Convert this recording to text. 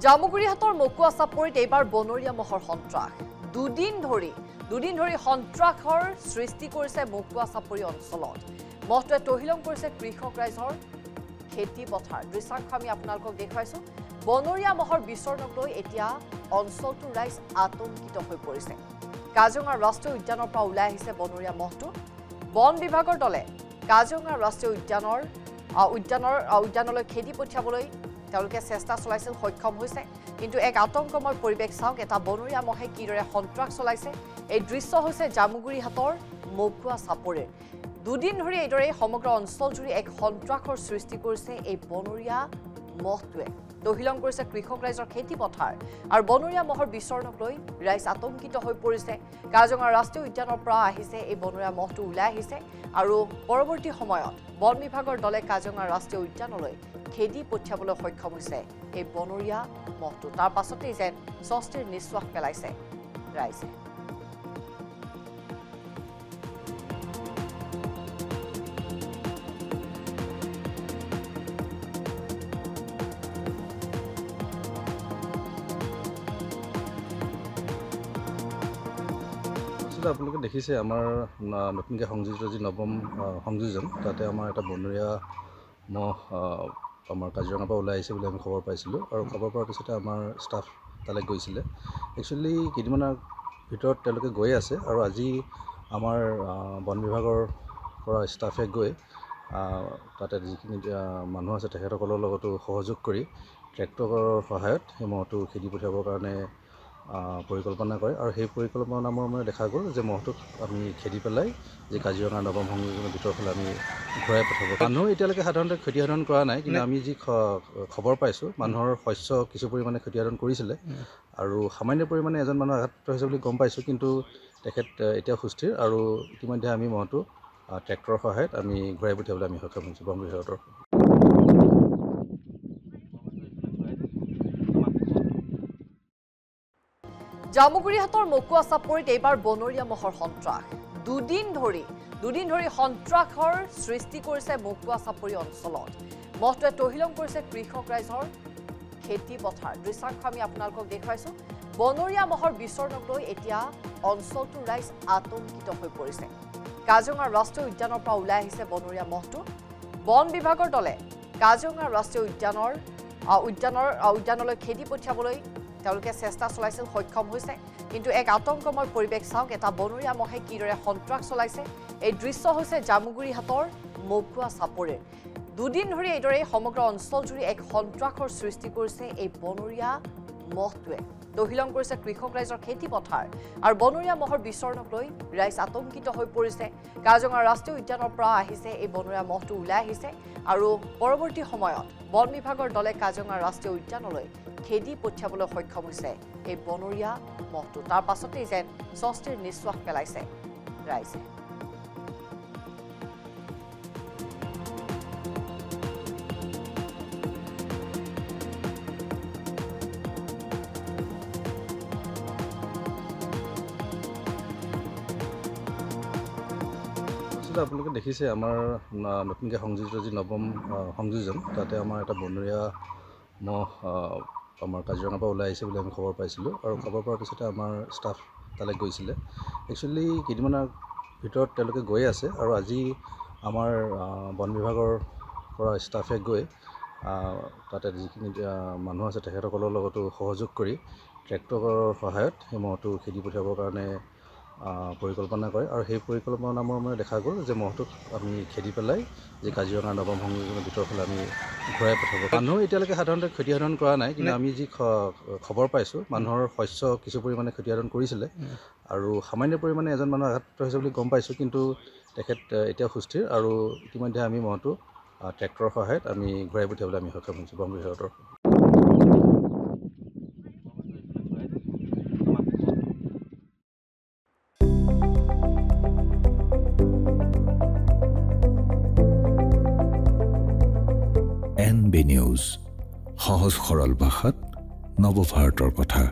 জামুগুৰিহাটৰ মকুৱা চাপৰিত এইবাৰ বনৰীয়া মহৰ সন্ত্ৰাস দুদিন ধৰি সন্ত্ৰাসৰ সৃষ্টি কৰিছে মকুৱা চাপৰি অঞ্চলত মহটোৱে তহিলং কৰিছে কৃষক ৰাইজৰ খেতি পথাৰ দৃশ্যাংশ আমি আপোনালোকক দেখুৱাইছো বনৰীয়া মহৰ বিচৰণক লৈ এতিয়া অঞ্চলটোৰ ৰাইজ আতংকিত হৈ পৰিছে কাজিৰঙা ৰাষ্ট্ৰীয় উদ্যানৰ পৰা ওলাই আহিছে বনৰীয়া মহটো বন বিভাগৰ দলে কাজিৰঙা ৰাষ্ট্ৰীয় উদ্যানলৈ খেদি পঠিয়াবলৈ তেওঁলোকে চেষ্টা চলাইছিল সক্ষম হৈছে কিন্তু এক আতংকময় পৰিৱেশ চাওক এটা বনৰীয়া মহে কিদৰে সন্ত্ৰাস চলাইছে এই দৃশ্য হৈছে জামুগুৰিহাটৰ মকুৱা চাপৰিৰ দুদিন ধৰি এইদৰে সমগ্ৰ অঞ্চলজুৰি এক সন্ত্ৰাসৰ সৃষ্টি কৰিছে এই বনৰীয়া মহটোৱে তহিলং কৰিছে কৃষক ৰাইজৰ খেতি পথাৰ আৰু বনৰীয়া মহৰ বিচৰণক লৈ ৰাইজ আতংকিত হৈ পৰিছে কাজিৰঙা ৰাষ্ট্ৰীয় উদ্যানৰ পৰা আহিছে এই বনৰীয়া মহটো ওলাই আহিছে আৰু পৰৱৰ্তী সময়ত বন বিভাগৰ দলে কাজিৰঙা ৰাষ্ট্ৰীয় উদ্যানলৈ খেদি পঠিয়াবলৈ সক্ষম হৈছে এই বনৰীয়া মহটো তাৰ পাছতেই যেন স্বস্তিৰ নিশ্বাস পেলাইছে ৰাইজে আপোনালোকে দেখিছে আমাৰ নতুনকৈ সংযোজিত যি নৱম সংযোজন তাতে আমাৰ এটা বনৰীয়া মহ আমাৰ কাজিৰঙাৰ পৰা ওলাই আহিছে বুলি আমি খবৰ পাইছিলোঁ আৰু খবৰ পোৱাৰ পিছতে আমাৰ ষ্টাফ তালৈ গৈছিলে একচুৱেলি কেইদিনমানৰ ভিতৰত তেওঁলোকে গৈ আছে আৰু আজি আমাৰ বন বিভাগৰ পৰা ষ্টাফে গৈ তাতে যিখিনি মানুহ আছে তেখেতসকলৰ লগতো সহযোগ কৰি ট্ৰেক্টৰৰ সহায়ত সেই মহটো খেদি পঠিয়াবৰ কাৰণে পৰিকল্পনা কৰে আৰু সেই পৰিকল্পনা মৰ্মে দেখা গ'ল যে মহটোক আমি খেদি পেলাই যে কাজিৰঙা নৱম সংযোজনৰ ভিতৰৰ ফালে আমি ঘূৰাই পঠাব মানুহ এতিয়ালৈকে সাধাৰণতে ক্ষতিসাধন কৰা নাই কিন্তু আমি যি খবৰ পাইছোঁ মানুহৰ শস্য কিছু পৰিমাণে ক্ষতিসাধন কৰিছিলে আৰু সামান্য পৰিমাণে এজন মানুহ আঘাত হৈছে বুলি গম পাইছোঁ কিন্তু তেখেত এতিয়া সুস্থিৰ আৰু ইতিমধ্যে আমি মহটো ট্ৰেক্টৰৰ সহায়ত আমি ঘূৰাই পঠিয়াবলৈ আমি সক্ষম হৈছোঁ বন বিভাগৰ জামুগুৰিহাটৰ মকুৱা চাপৰিত এইবাৰ বনৰীয়া মহৰ সন্ত্ৰাস দুদিন ধৰি সন্ত্ৰাসৰ সৃষ্টি কৰিছে মকুৱা চাপৰি অঞ্চলত মহটোৱে তহিলং কৰিছে কৃষক ৰাইজৰ খেতি পথাৰ দৃশ্যাংশ আমি আপোনালোকক দেখুৱাইছো বনৰীয়া মহৰ বিচৰণক লৈ এতিয়া অঞ্চলটোৰ ৰাইজ আতংকিত হৈ পৰিছে কাজিৰঙা ৰাষ্ট্ৰীয় উদ্যানৰ পৰা ওলাই আহিছে বনৰীয়া মহটো বন বিভাগৰ দলে কাজিৰঙা ৰাষ্ট্ৰীয় উদ্যানলৈ খেদি পঠিয়াবলৈ তেওঁলোকে চেষ্টা চলাইছিল সক্ষম হৈছে কিন্তু এক আতংকময় পৰিৱেশ চাওক এটা বনৰীয়া মহে কিদৰে সন্ত্ৰাস চলাইছে এই দৃশ্য হৈছে জামুগুৰিহাটৰ মকুৱা চাপৰিৰ দুদিন ধৰি এইদৰে সমগ্ৰ অঞ্চলজুৰি এক সন্ত্ৰাসৰ সৃষ্টি কৰিছে এই বনৰীয়া মহটোৱে তহিলং কৰিছে কৃষক ৰাইজৰ খেতি পথাৰ আৰু বনৰীয়া মহৰ বিচৰণক লৈ ৰাইজ আতংকিত হৈ পৰিছে কাজিৰঙা ৰাষ্ট্ৰীয় উদ্যানৰ পৰা আহিছে এই বনৰীয়া মহটো ওলাই আহিছে আৰু পৰৱৰ্তী সময়ত বন বিভাগৰ দলে কাজিৰঙা ৰাষ্ট্ৰীয় উদ্যানলৈ খেদি পঠিয়াবলৈ সক্ষম হৈছে এই বনৰীয়া মহটো তাৰ পাছতেই যেন স্বস্তিৰ নিশ্বাস পেলাইছে ৰাইজে আপোনালোকে দেখিছে আমাৰ নতুনকৈ সংযোজিত যি নৱম সংযোজন তাতে আমাৰ এটা বনৰীয়া মহ আমাৰ কাজিৰঙাৰ পৰা ওলাই আহিছে বুলি আমি খবৰ পাইছিলোঁ আৰু খবৰ পোৱাৰ পিছতে আমাৰ ষ্টাফ তালৈ গৈছিলে একচুৱেলি কেইদিনমানৰ ভিতৰত তেওঁলোকে গৈ আছে আৰু আজি আমাৰ বন বিভাগৰ পৰা ষ্টাফে গৈ তাতে যিখিনি মানুহ আছে তেখেতসকলৰ লগতো সহযোগ কৰি ট্ৰেক্টৰৰ সহায়ত সেই মহটো খেদি পঠিয়াবৰ কাৰণে পৰিকল্পনা কৰে আৰু সেই পৰিকল্পনা মৰ্মে দেখা গ'ল যে মহটোক আমি খেদি পেলাই যে কাজিৰঙা নৱম সংযোজনৰ ভিতৰৰ ফালে আমি ঘূৰাই পঠাব মানুহ এতিয়ালৈকে সাধাৰণতে ক্ষতিসাধন কৰা নাই কিন্তু আমি যি খবৰ পাইছোঁ মানুহৰ শস্য কিছু পৰিমাণে ক্ষতিসাধন কৰিছিলে আৰু সামান্য পৰিমাণে এজন মানুহ আঘাত হৈছে বুলি গম পাইছোঁ কিন্তু তেখেত এতিয়া সুস্থিৰ আৰু ইতিমধ্যে আমি মহটো ট্ৰেক্টৰৰ সহায়ত আমি ঘূৰাই পঠিয়াবলৈ আমি সক্ষম হৈছোঁ বন বিভাগৰ NB নিউজ সহজ সৰল ভাষাত নৱভাৰতৰ কথা।